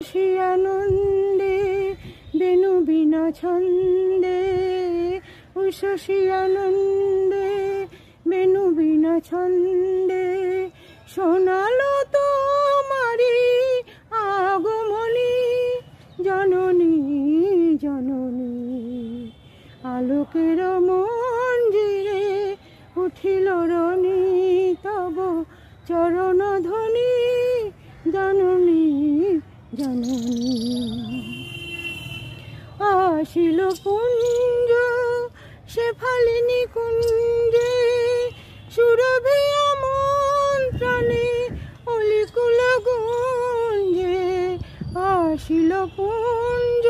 শশী আনন্দে বেনু বিনা ছন্দে, শশী আনন্দে বেনু বিনা ছন্দে শোনালো তোমারি আগমনী। জননী জননী আলোকের মঞ্জিরে উঠিল রণী তব চরণ ধ্বনি। জননী জননী আসিল পুঞ্জ শেফালিনী কুঞ্জে, সুরভি আমন্ত্রণে অলিকুল গুঞ্জে। আসিল পুঞ্জ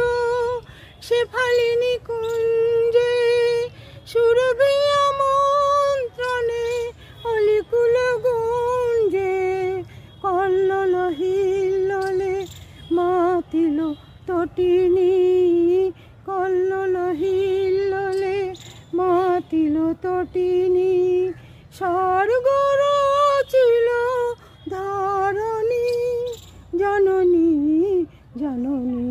শেফালিনী কুঞ্জে, সুরভি আমন্ত্রণে অলিকুল গুঞ্জে। কল্লোল হিল্লোলে মাতিল তটিনী, কল্লোল হিল্লোলে মাতিল তটিনী। স্বর্গ রচিল ধরণী। জননী জননী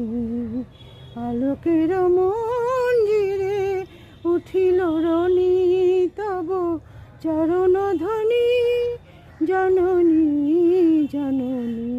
আলোকের মঞ্জিরে উঠিল রণী তব চরণ ধ্বনি। জননী জননী।